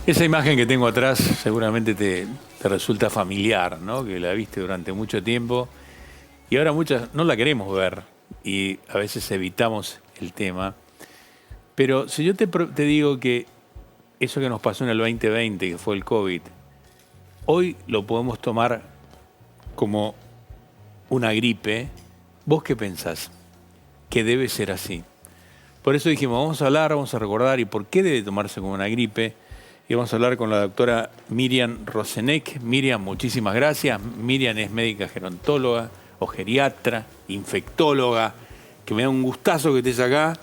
Esa imagen que tengo atrás seguramente te resulta familiar, ¿no? Que la viste durante mucho tiempo y ahora muchas no la queremos ver y a veces evitamos el tema. Pero si yo te digo que eso que nos pasó en el 2020, que fue el COVID, hoy lo podemos tomar como una gripe, ¿vos qué pensás? Que debe ser así. Por eso dijimos, vamos a hablar, vamos a recordar y por qué debe tomarse como una gripe. Y vamos a hablar con la doctora Miriam Rozenek. Miriam, muchísimas gracias. Miriam es médica gerontóloga o geriatra, infectóloga, que me da un gustazo que estés acá.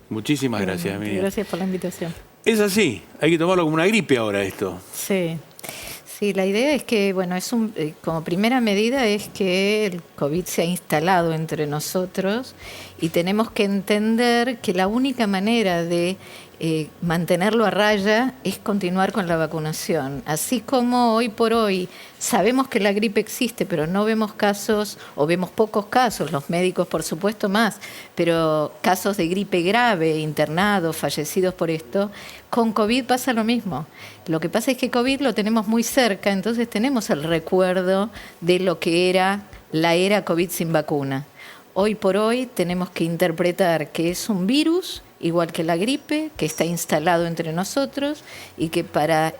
Muchísimas gracias, Miriam. Gracias por la invitación. Es así, hay que tomarlo como una gripe ahora esto. Sí. Sí, la idea es que, bueno, como primera medida es que el COVID se ha instalado entre nosotros y tenemos que entender que la única manera de mantenerlo a raya es continuar con la vacunación. Así como hoy por hoy sabemos que la gripe existe, pero no vemos casos, o vemos pocos casos, los médicos por supuesto más, pero casos de gripe grave, internados, fallecidos por esto, con COVID pasa lo mismo. Lo que pasa es que COVID lo tenemos muy cerca, entonces tenemos el recuerdo de lo que era la era COVID sin vacuna. Hoy por hoy tenemos que interpretar que es un virus, igual que la gripe, que está instalado entre nosotros y que para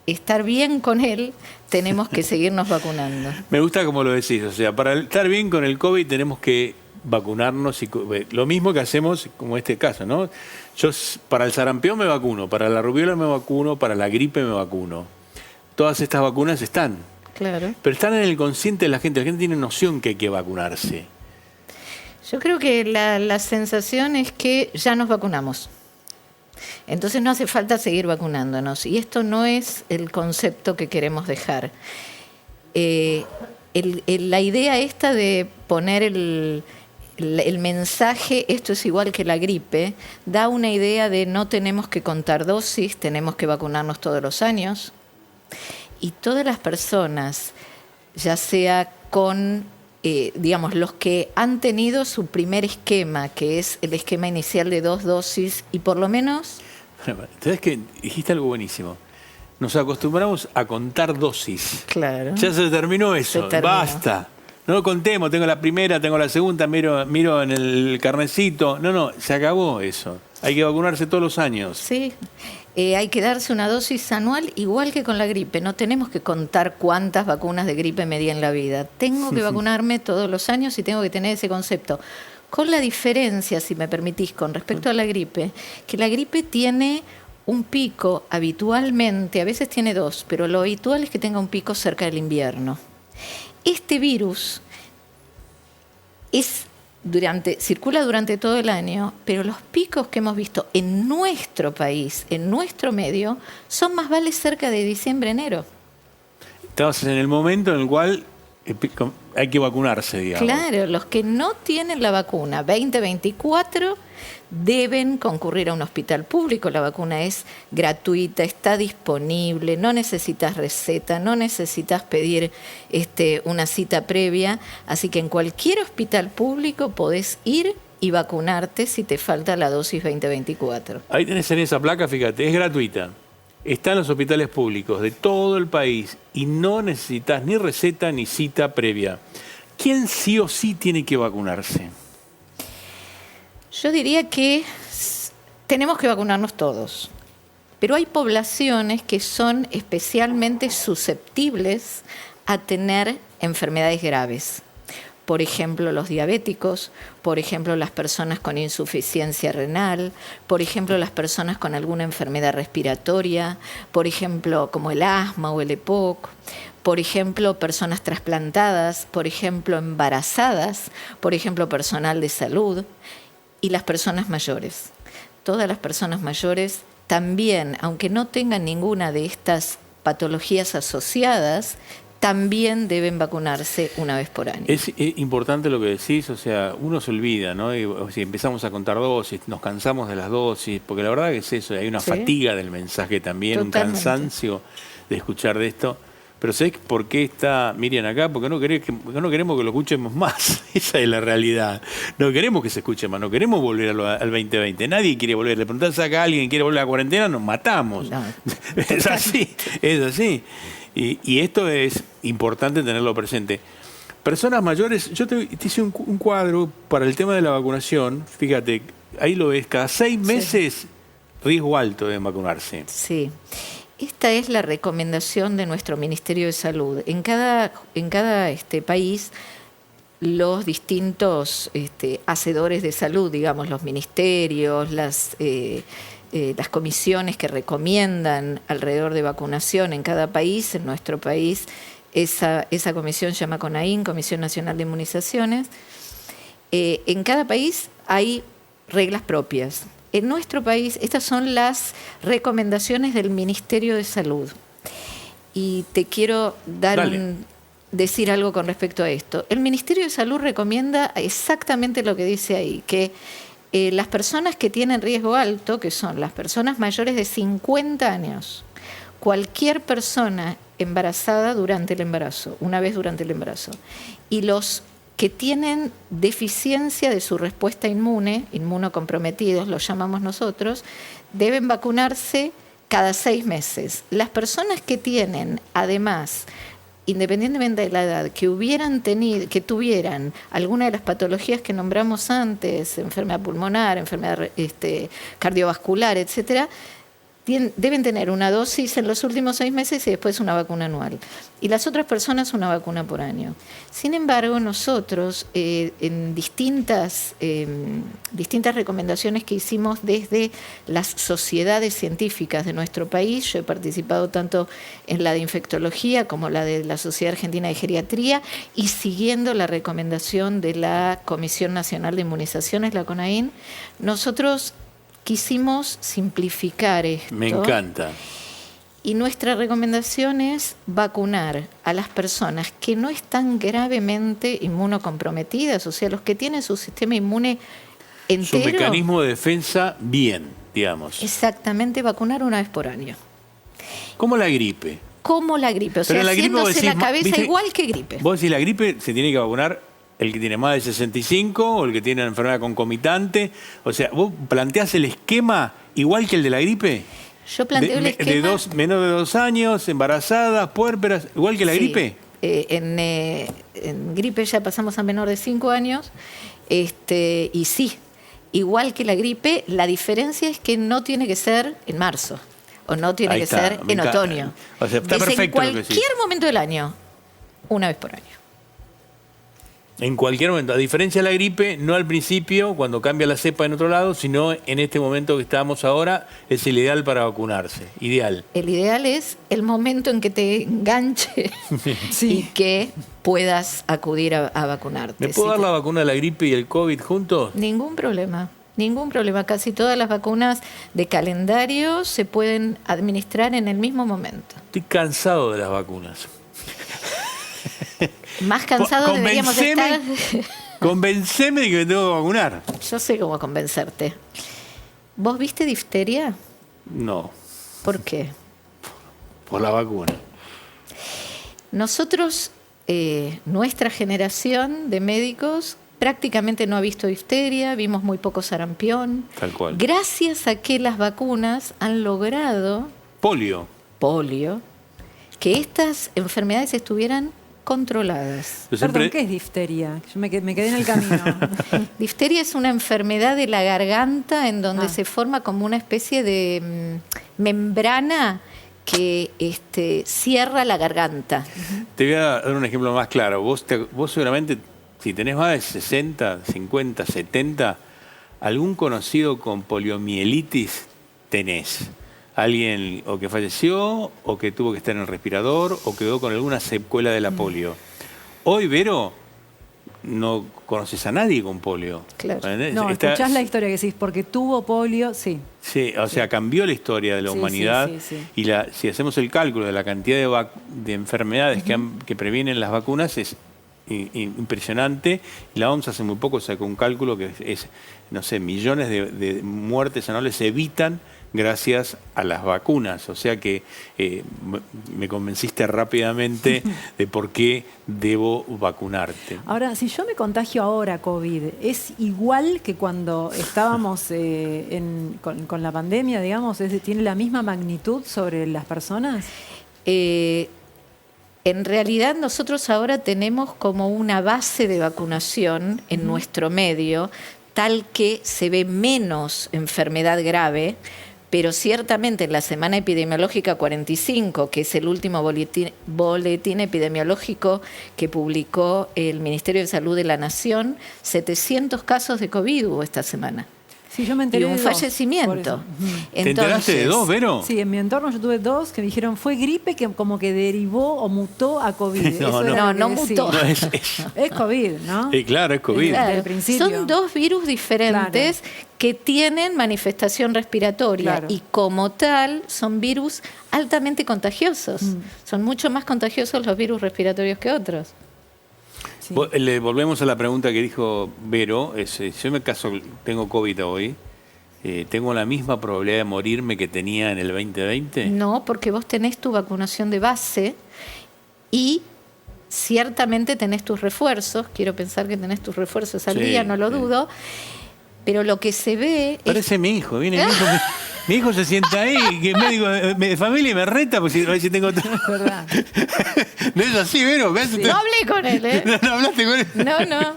estar bien con él tenemos que seguirnos vacunando. Me gusta como lo decís, o sea, para estar bien con el COVID tenemos que vacunarnos, y lo mismo que hacemos como este caso, ¿no? Yo para el sarampión me vacuno, para la rubiola me vacuno, para la gripe me vacuno. Todas estas vacunas están. Claro. Pero están en el consciente de la gente tiene noción que hay que vacunarse. Yo creo que la sensación es que ya nos vacunamos. Entonces no hace falta seguir vacunándonos. Y esto no es el concepto que queremos dejar. La idea esta de poner el mensaje, esto es igual que la gripe, da una idea de no tenemos que contar dosis, tenemos que vacunarnos todos los años. Y todas las personas, ya sea con, digamos, los que han tenido su primer esquema, que es el esquema inicial de 2 dosis, y por lo menos... ¿Sabes qué? Dijiste algo buenísimo. Nos acostumbramos a contar dosis. Claro. Ya se terminó eso. Basta. No lo contemos, tengo la primera, tengo la segunda, miro en el carnecito. No, se acabó eso. Hay que vacunarse todos los años. Sí. Hay que darse una dosis anual igual que con la gripe. No tenemos que contar cuántas vacunas de gripe me di en la vida. Tengo que vacunarme todos los años y tengo que tener ese concepto. Con la diferencia, si me permitís, con respecto a la gripe, que la gripe tiene un pico habitualmente, a veces tiene 2, pero lo habitual es que tenga un pico cerca del invierno. Este virus circula durante todo el año, pero los picos que hemos visto en nuestro país, en nuestro medio, son más vale cerca de diciembre, enero. Estamos en el momento en el cual hay que vacunarse, digamos. Claro, los que no tienen la vacuna 2024 deben concurrir a un hospital público. La vacuna es gratuita, está disponible, no necesitas receta, no necesitas pedir una cita previa. Así que en cualquier hospital público podés ir y vacunarte si te falta la dosis 2024. Ahí tenés en esa placa, fíjate, es gratuita. Está en los hospitales públicos de todo el país y no necesitas ni receta ni cita previa. ¿Quién sí o sí tiene que vacunarse? Yo diría que tenemos que vacunarnos todos, pero hay poblaciones que son especialmente susceptibles a tener enfermedades graves. Por ejemplo, los diabéticos, por ejemplo, las personas con insuficiencia renal, por ejemplo, las personas con alguna enfermedad respiratoria, por ejemplo, como el asma o el EPOC, por ejemplo, personas trasplantadas, por ejemplo, embarazadas, por ejemplo, personal de salud y las personas mayores. Todas las personas mayores también, aunque no tengan ninguna de estas patologías asociadas, también deben vacunarse una vez por año. Es importante lo que decís, o sea, uno se olvida, ¿no? Si empezamos a contar dosis, nos cansamos de las dosis, porque la verdad que es eso, hay una fatiga del mensaje también, totalmente. Un cansancio de escuchar de esto. Pero ¿sabés por qué está Miriam acá? Porque no queremos que lo escuchemos más. Esa es la realidad. No queremos que se escuche más, no queremos volver al 2020. Nadie quiere volver. Le preguntás acá a alguien que quiere volver a la cuarentena, nos matamos. No. Es así, es así. Y esto es importante tenerlo presente. Personas mayores, yo te hice un cuadro para el tema de la vacunación. Fíjate, ahí lo ves, cada 6 meses riesgo alto de vacunarse. Sí. Esta es la recomendación de nuestro Ministerio de Salud. En cada país, los distintos hacedores de salud, digamos, los ministerios, las comisiones que recomiendan alrededor de vacunación en cada país, en nuestro país, esa comisión se llama CONAIN, Comisión Nacional de Inmunizaciones. En cada país hay reglas propias. En nuestro país, estas son las recomendaciones del Ministerio de Salud. Y te quiero decir algo con respecto a esto. El Ministerio de Salud recomienda exactamente lo que dice ahí, que las personas que tienen riesgo alto, que son las personas mayores de 50 años, cualquier persona embarazada durante el embarazo, una vez durante el embarazo, y los que tienen deficiencia de su respuesta inmune, inmunocomprometidos, los llamamos nosotros, deben vacunarse cada 6 meses. Las personas que tienen, además, independientemente de la edad, que tuvieran alguna de las patologías que nombramos antes, enfermedad pulmonar, enfermedad cardiovascular, etcétera, deben tener una dosis en los últimos 6 meses y después una vacuna anual. Y las otras personas una vacuna por año. Sin embargo, nosotros en distintas recomendaciones que hicimos desde las sociedades científicas de nuestro país, yo he participado tanto en la de infectología como la de la Sociedad Argentina de Geriatría, y siguiendo la recomendación de la Comisión Nacional de Inmunizaciones, la CONAIN, nosotros quisimos simplificar esto. Me encanta. Y nuestra recomendación es vacunar a las personas que no están gravemente inmunocomprometidas, o sea, los que tienen su sistema inmune entero. Su mecanismo de defensa bien, digamos. Exactamente, vacunar una vez por año. Como la gripe. Como la gripe, o sea, haciéndose la cabeza, ¿viste? Igual que gripe. Vos decís, la gripe se tiene que vacunar el que tiene más de 65 o el que tiene una enfermedad concomitante. O sea, ¿vos planteás el esquema igual que el de la gripe? Yo planteo el esquema... Menor de 2 años, embarazadas, puérperas, igual que la gripe. En gripe ya pasamos a menor de 5 años. Y sí, igual que la gripe, la diferencia es que no tiene que ser en marzo o no tiene que ser en otoño. O sea, está perfecto. En cualquier momento del año, una vez por año. En cualquier momento, a diferencia de la gripe, no al principio, cuando cambia la cepa en otro lado, sino en este momento que estamos ahora, es el ideal para vacunarse. Ideal. El ideal es el momento en que te enganche y que puedas acudir a vacunarte. ¿Me puedo dar la vacuna de la gripe y el COVID juntos? Ningún problema. Ningún problema. Casi todas las vacunas de calendario se pueden administrar en el mismo momento. Estoy cansado de las vacunas. Más cansado deberíamos estar. Convenceme de que me tengo que vacunar. Yo sé cómo convencerte. ¿Vos viste difteria? No. ¿Por qué? Por la vacuna. Nosotros, nuestra generación de médicos, prácticamente no ha visto difteria, vimos muy poco sarampión. Tal cual. Gracias a que las vacunas han logrado... Polio, que estas enfermedades estuvieran controladas. Perdón, ¿qué es difteria? Yo me quedé en el camino. Difteria es una enfermedad de la garganta en donde se forma como una especie de membrana que cierra la garganta. Te voy a dar un ejemplo más claro. Vos seguramente, si tenés más de 60, 50, 70, algún conocido con poliomielitis tenés. Alguien o que falleció, o que tuvo que estar en el respirador, o quedó con alguna secuela de la polio. Hoy, Vero, no conoces a nadie con polio. Claro. No, escuchás la historia que decís, porque tuvo polio, sí. Sí, o sea, cambió la historia de la humanidad. Sí. Y si hacemos el cálculo de la cantidad de enfermedades que previenen las vacunas, es impresionante. La OMS hace muy poco sacó un cálculo que es no sé, millones de muertes anuales se evitan gracias a las vacunas. O sea que me convenciste rápidamente de por qué debo vacunarte. Ahora, si yo me contagio ahora COVID, ¿es igual que cuando estábamos con la pandemia, digamos? ¿Tiene la misma magnitud sobre las personas? En realidad nosotros ahora tenemos como una base de vacunación en nuestro medio, tal que se ve menos enfermedad grave, pero ciertamente en la semana epidemiológica 45, que es el último boletín epidemiológico que publicó el Ministerio de Salud de la Nación, 700 casos de COVID hubo esta semana. Sí, yo me enteré y un de 2, fallecimiento. ¿Te enteraste de 2, Vero? Sí, en mi entorno yo tuve 2 que me dijeron fue gripe que como que derivó o mutó a COVID. No mutó. No, es COVID, ¿no? Claro, es COVID. Claro. Desde el principio. Son 2 virus diferentes que tienen manifestación respiratoria y como tal son virus altamente contagiosos. Son mucho más contagiosos los virus respiratorios que otros. Sí. Le volvemos a la pregunta que dijo Vero. Si yo me caso, tengo COVID hoy, ¿tengo la misma probabilidad de morirme que tenía en el 2020? No, porque vos tenés tu vacunación de base y ciertamente tenés tus refuerzos. Quiero pensar que tenés tus refuerzos al día, no lo dudo. Pero lo que se ve... Parece mi hijo, viene mi hijo... Mi hijo se sienta ahí, que el médico de familia y me reta porque a ver si tengo... Es verdad. No es así, Vero. Sí. No hablé con él, ¿eh? No hablaste con él. No.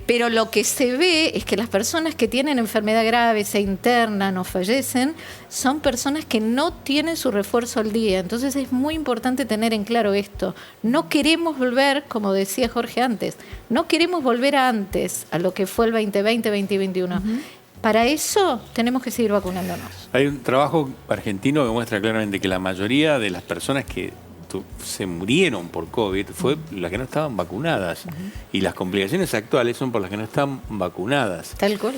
Pero lo que se ve es que las personas que tienen enfermedad grave, se internan o fallecen, son personas que no tienen su refuerzo al día. Entonces es muy importante tener en claro esto. No queremos volver, como decía Jorge antes, no queremos volver a antes, a lo que fue el 2020, 2021. Para eso tenemos que seguir vacunándonos. Hay un trabajo argentino que muestra claramente que la mayoría de las personas que se murieron por COVID fue las que no estaban vacunadas. Y las complicaciones actuales son por las que no están vacunadas. Tal cual.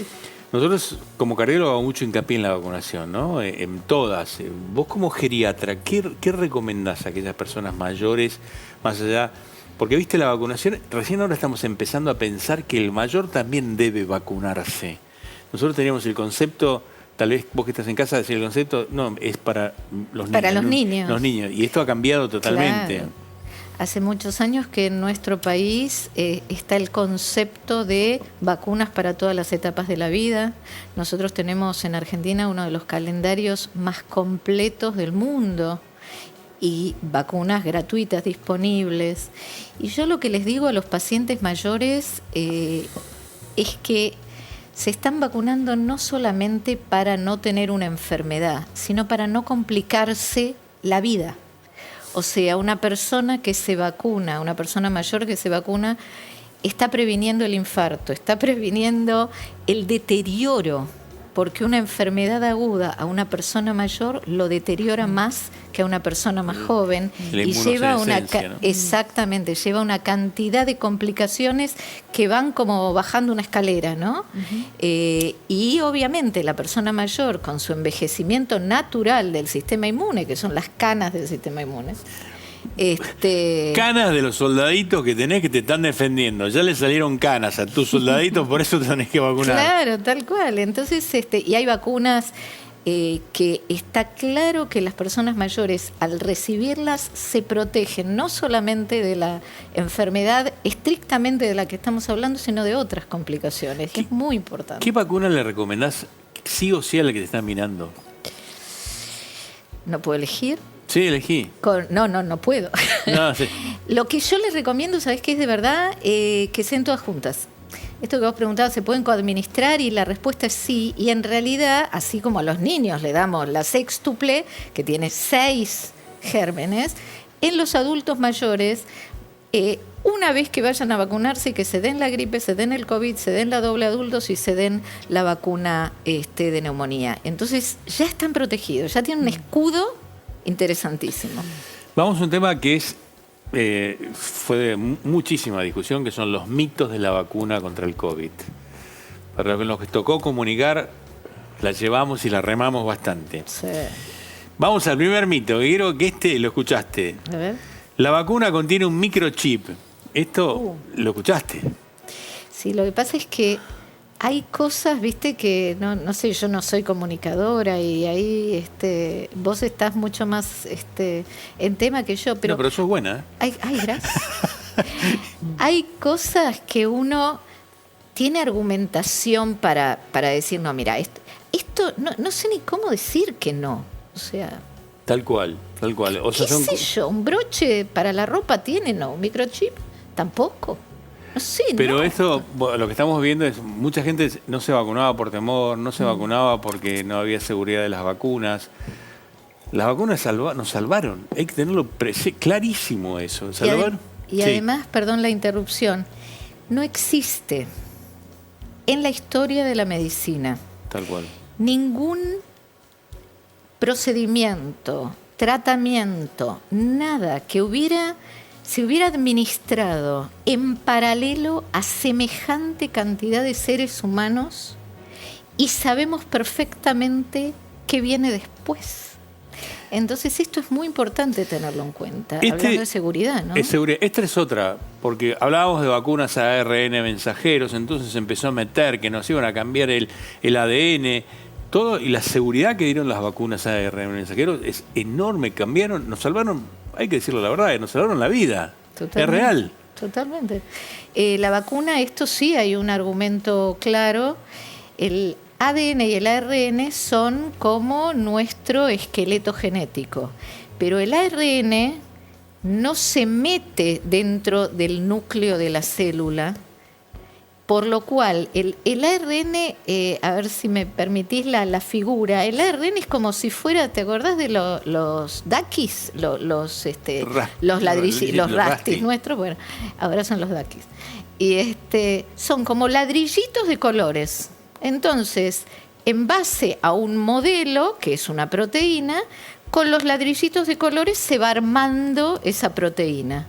Nosotros como cardiólogos hago mucho hincapié en la vacunación, ¿no? En todas. Vos como geriatra, ¿qué recomendás a aquellas personas mayores más allá? Porque viste la vacunación, recién ahora estamos empezando a pensar que el mayor también debe vacunarse. Nosotros teníamos el concepto, tal vez vos que estás en casa, decir el concepto, no, es para los niños. Para los niños. Los niños. Y esto ha cambiado totalmente. Claro. Hace muchos años que en nuestro país está el concepto de vacunas para todas las etapas de la vida. Nosotros tenemos en Argentina uno de los calendarios más completos del mundo y vacunas gratuitas disponibles. Y yo lo que les digo a los pacientes mayores es que se están vacunando no solamente para no tener una enfermedad, sino para no complicarse la vida. O sea, una persona que se vacuna, una persona mayor que se vacuna, está previniendo el infarto, está previniendo el deterioro, porque una enfermedad aguda a una persona mayor lo deteriora más que a una persona más joven y lleva exactamente, lleva una cantidad de complicaciones que van como bajando una escalera, ¿no? Y obviamente la persona mayor con su envejecimiento natural del sistema inmune, que son las canas del sistema inmune. Canas de los soldaditos que tenés que te están defendiendo. Ya le salieron canas a tus soldaditos, por eso tenés que vacunar. Claro, tal cual. Entonces, y hay vacunas que está claro que las personas mayores al recibirlas se protegen no solamente de la enfermedad estrictamente de la que estamos hablando, sino de otras complicaciones. Es muy importante. ¿Qué vacuna le recomendás sí o sí a la que te están mirando? ¿No puedo elegir? Sí, elegí. No puedo. No, sí. Lo que yo les recomiendo, ¿sabés qué es de verdad? Que sean todas juntas. Esto que vos preguntabas, ¿se pueden coadministrar? Y la respuesta es sí. Y en realidad, así como a los niños le damos la sextuple, que tiene 6 gérmenes, en los adultos mayores, una vez que vayan a vacunarse, que se den la gripe, se den el COVID, se den la doble adultos y se den la vacuna de neumonía. Entonces, ya están protegidos, ya tienen un escudo interesantísimo. Vamos a un tema que fue de muchísima discusión, que son los mitos de la vacuna contra el COVID. Para los que tocó comunicar, la llevamos y la remamos bastante. Sí. Vamos al primer mito, que quiero que lo escuchaste. A ver. La vacuna contiene un microchip. Esto lo escuchaste. Sí, lo que pasa es que hay cosas, viste, que no sé, yo no soy comunicadora y ahí vos estás mucho más en tema que yo, pero, No, pero sos buena, ¿eh? Ay, gracias. Hay cosas que uno tiene argumentación para decir, no, mira, esto no sé ni cómo decir que no. O sea, Tal cual, tal cual. O sea, ¿qué sé yo? ¿Un broche para la ropa tiene? No. ¿Un microchip? Tampoco. No sé, Pero no. esto, bueno, lo que estamos viendo es mucha gente no se vacunaba por temor, no se vacunaba porque no había seguridad de las vacunas. Las vacunas nos salvaron. Hay que tenerlo clarísimo eso. Salvaron. Y Sí, además, perdón la interrupción, no existe en la historia de la medicina tal cual. ningún procedimiento, tratamiento, nada que se hubiera administrado en paralelo a semejante cantidad de seres humanos y sabemos perfectamente qué viene después. Entonces esto es muy importante tenerlo en cuenta, hablando de seguridad, ¿no? Esta es otra, porque hablábamos de vacunas ARN mensajeros, entonces empezó a meter que nos iban a cambiar el ADN, todo, y la seguridad que dieron las vacunas ARN mensajeros es enorme, cambiaron, nos salvaron, hay que decirlo la verdad, nos salvaron la vida. Totalmente, es real. Totalmente. La vacuna, esto sí hay un argumento claro. El ADN y el ARN son como nuestro esqueleto genético, pero el ARN no se mete dentro del núcleo de la célula, por lo cual el ARN, a ver si me permitís la figura, el ARN es como si fuera, ¿te acordás de los daquis? Los rastis nuestros, bueno, ahora son los daquis. Y son como ladrillitos de colores. Entonces, en base a un modelo, que es una proteína, con los ladrillitos de colores se va armando esa proteína.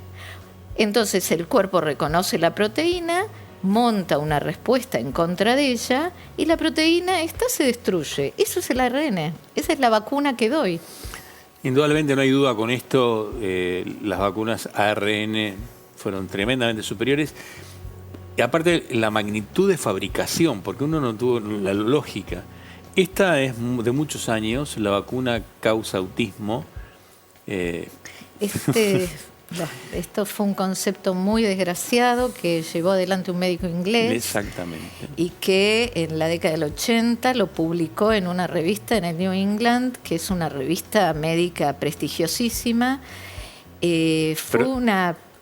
Entonces el cuerpo reconoce la proteína, monta una respuesta en contra de ella y la proteína esta se destruye. Eso es el ARN, esa es la vacuna que doy. Indudablemente no hay duda con esto, las vacunas ARN fueron tremendamente superiores. Y aparte la magnitud de fabricación, porque uno no tuvo la lógica. Esta es de muchos años, la vacuna causa autismo. Esto fue un concepto muy desgraciado que llevó adelante un médico inglés. Exactamente. Y que en la década del 80 lo publicó en una revista en el New England, que es una revista médica prestigiosísima. Fue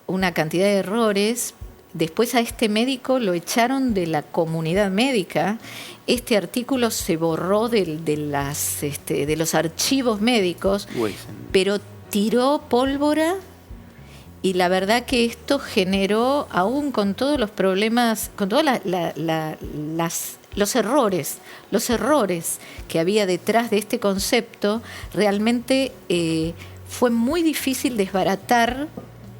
una cantidad de errores. Después a este médico lo echaron de la comunidad médica. Este artículo se borró de los archivos médicos, pero tiró pólvora y la verdad que esto generó, aún con todos los problemas, con todos los errores que había detrás de este concepto, realmente fue muy difícil desbaratar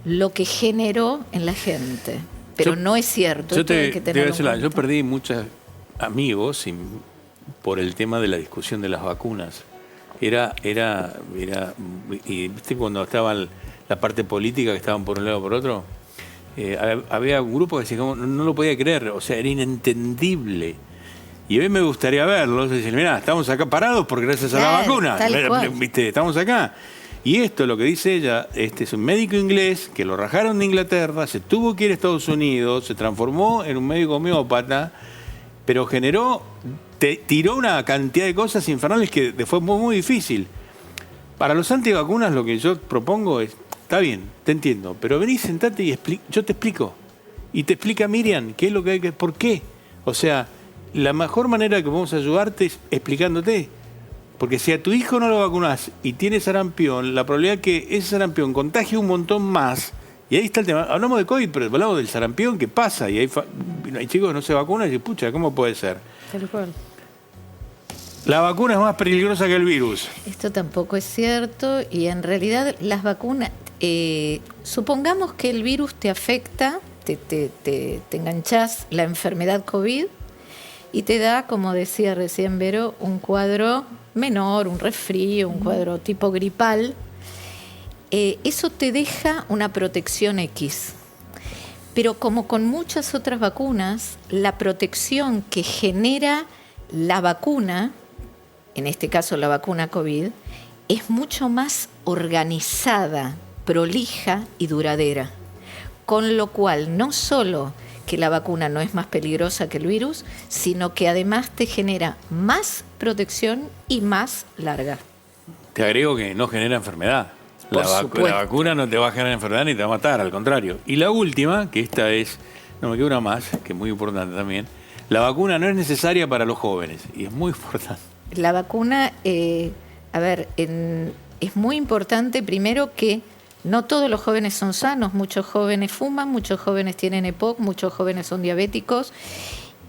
lo que generó en la gente. Pero no es cierto. Yo perdí muchos amigos por el tema de la discusión de las vacunas. Y viste cuando estaba la parte política que estaban por un lado o por otro, había un grupo que decía, no lo podía creer, o sea, era inentendible. Y a mí me gustaría verlos y decir, mirá, estamos acá parados porque gracias a la vacuna, ¿viste? Estamos acá. Y esto, lo que dice ella, es un médico inglés que lo rajaron de Inglaterra, se tuvo que ir a Estados Unidos, se transformó en un médico homeópata, pero tiró una cantidad de cosas infernales que fue muy, muy difícil. Para los antivacunas lo que yo propongo es, está bien, te entiendo, pero vení, sentate y yo te explico. Y te explica Miriam qué es lo que hay que, por qué. O sea, la mejor manera que podemos ayudarte es explicándote. Porque si a tu hijo no lo vacunás y tiene sarampión, la probabilidad que ese sarampión contagie un montón más, y ahí está el tema, hablamos de COVID, pero hablamos del sarampión que pasa, y hay chicos que no se vacunan y dicen, pucha, ¿cómo puede ser? Tal cual. La vacuna es más peligrosa que el virus. Esto tampoco es cierto, y en realidad las vacunas, supongamos que el virus te afecta, te enganchás la enfermedad COVID, y te da, como decía recién Vero, un cuadro menor, un resfrío, un cuadro tipo gripal. Eso te deja una protección X. Pero como con muchas otras vacunas, la protección que genera la vacuna, en este caso la vacuna COVID, es mucho más organizada, prolija y duradera. Con lo cual, no solo que la vacuna no es más peligrosa que el virus, sino que además te genera más protección y más larga. Te agrego que no genera enfermedad. Por La supuesto. vacuna no te va a generar enfermedad ni te va a matar, al contrario. Y la última, que esta es, no me queda una más, que es muy importante también, la vacuna no es necesaria para los jóvenes, y es muy importante. La vacuna, es muy importante primero que no todos los jóvenes son sanos, muchos jóvenes fuman, muchos jóvenes tienen EPOC, muchos jóvenes son diabéticos.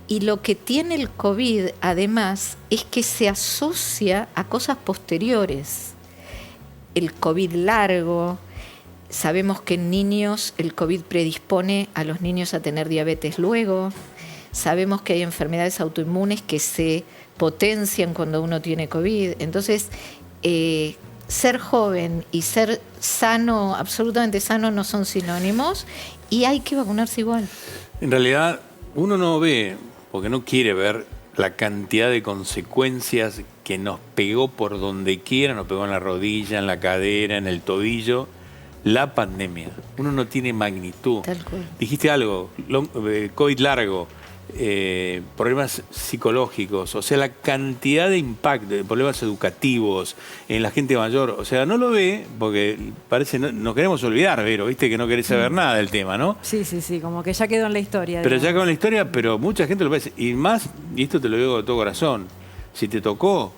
Y lo que tiene el COVID, además, es que se asocia a cosas posteriores. El COVID largo, sabemos que en niños el COVID predispone a los niños a tener diabetes luego. Sabemos que hay enfermedades autoinmunes que se potencian cuando uno tiene COVID. Entonces, ser joven y ser sano, absolutamente sano, no son sinónimos y hay que vacunarse igual. En realidad, uno no ve, porque no quiere ver la cantidad de consecuencias que nos pegó por donde quiera, nos pegó en la rodilla, en la cadera, en el tobillo, la pandemia. Uno no tiene magnitud. Tal cual. Dijiste algo, COVID largo, problemas psicológicos, o sea, la cantidad de impacto, de problemas educativos en la gente mayor, o sea, no lo ve porque parece, no queremos olvidar, Vero, viste que no querés saber nada del tema, ¿no? Sí, como que ya quedó en la historia. Pero digamos. ya con la historia, pero mucha gente lo ve. Y más, y esto te lo digo de todo corazón, si te tocó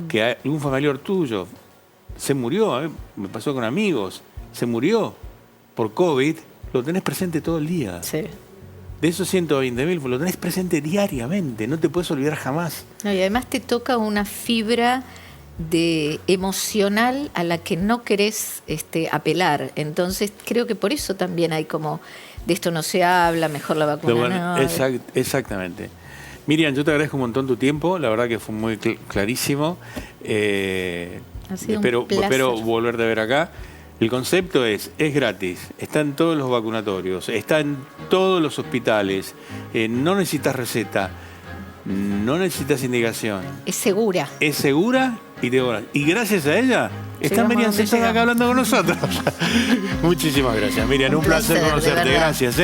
que un familiar tuyo se murió, a mí me pasó con amigos, se murió por COVID, lo tenés presente todo el día. Sí. De esos 120.000, lo tenés presente diariamente, no te puedes olvidar jamás. No, y además te toca una fibra emocional a la que no querés apelar. Entonces creo que por eso también hay como, de esto no se habla, mejor la vacuna no. Exactamente. Miriam, yo te agradezco un montón tu tiempo, la verdad que fue muy clarísimo. Ha sido un Espero placer. volverte a ver acá. El concepto es gratis, está en todos los vacunatorios, está en todos los hospitales, no necesitas receta, no necesitas indicación. Es segura. Es segura y te cobran. Y gracias a ella está Llegamos Miriam donde sentada acá llegamos. hablando con nosotros. Muchísimas gracias, Miriam, un placer placer, de conocerte, verdad. gracias.